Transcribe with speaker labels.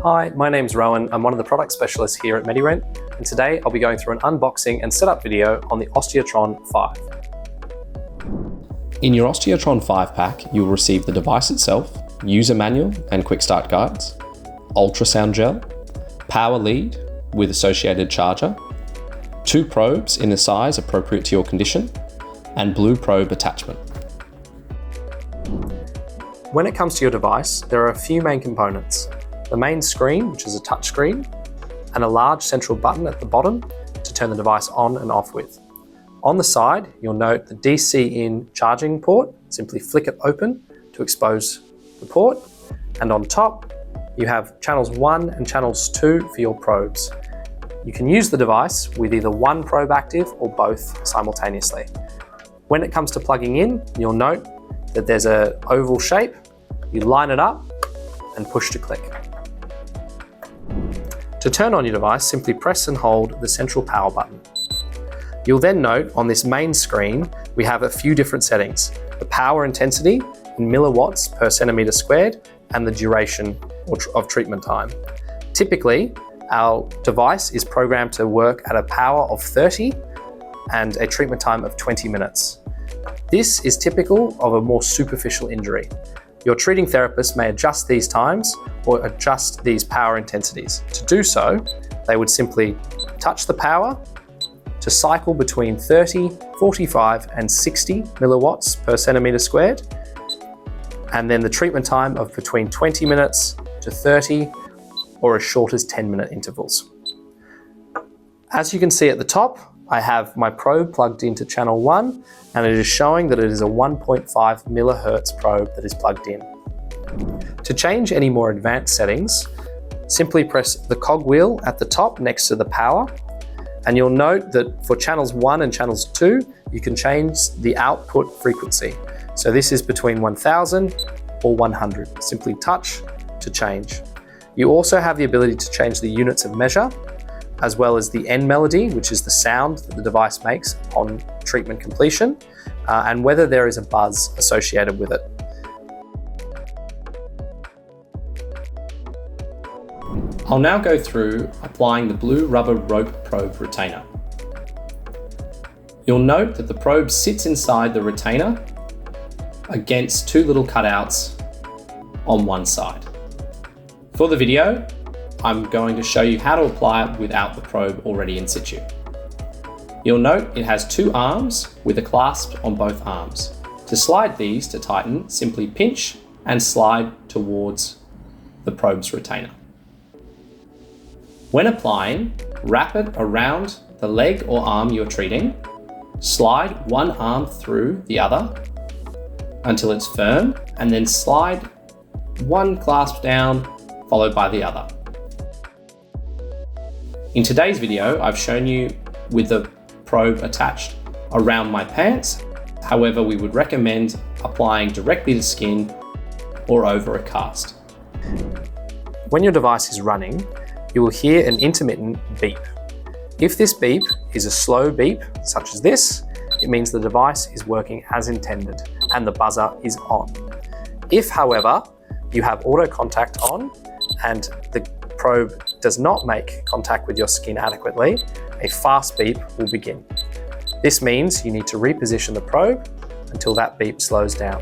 Speaker 1: Hi, my name's Rowan. I'm one of the product specialists here at Medi-Rent, and today I'll be going through an unboxing and setup video on the Osteotron V. In your Osteotron V pack, you'll receive the device itself, user manual and quick start guides, ultrasound gel, power lead with associated charger, 2 probes in the size appropriate to your condition, and blue probe attachment. When it comes to your device, there are a few main components. The main screen, which is a touch screen, and a large central button at the bottom to turn the device on and off with. On the side, you'll note the DC in charging port. Simply flick it open to expose the port. And on top, you have channels 1 and channels 2 for your probes. You can use the device with either one probe active or both simultaneously. When it comes to plugging in, you'll note that there's an oval shape. You line it up and push to click. To turn on your device, simply press and hold the central power button. You'll then note on this main screen, we have a few different settings. The power intensity in milliwatts per centimeter squared and the duration of treatment time. Typically, our device is programmed to work at a power of 30 and a treatment time of 20 minutes. This is typical of a more superficial injury. Your treating therapist may adjust these times or adjust these power intensities. To do so, they would simply touch the power to cycle between 30, 45 and 60 milliwatts per centimeter squared, and then the treatment time of between 20 minutes to 30 or as short as 10-minute intervals. As you can see at the top, I have my probe plugged into channel 1, and it is showing that it is a 1.5 millihertz probe that is plugged in. To change any more advanced settings, simply press the cogwheel at the top next to the power, and you'll note that for channels 1 and channels 2, you can change the output frequency. So this is between 1000 or 100. Simply touch to change. You also have the ability to change the units of measure, as well as the end melody, which is the sound that the device makes upon treatment completion, and whether there is a buzz associated with it. I'll now go through applying the blue rubber rope probe retainer. You'll note that the probe sits inside the retainer against 2 little cutouts on one side. For the video, I'm going to show you how to apply it without the probe already in situ. You'll note it has 2 arms with a clasp on both arms. To slide these to tighten, simply pinch and slide towards the probe's retainer. When applying, wrap it around the leg or arm you're treating, slide one arm through the other until it's firm, and then slide one clasp down followed by the other. In today's video, I've shown you with the probe attached around my pants. However, we would recommend applying directly to skin or over a cast. When your device is running, you will hear an intermittent beep. If this beep is a slow beep, such as this, it means the device is working as intended and the buzzer is on. If, however, you have auto contact on and the probe does not make contact with your skin adequately, a fast beep will begin. This means you need to reposition the probe until that beep slows down.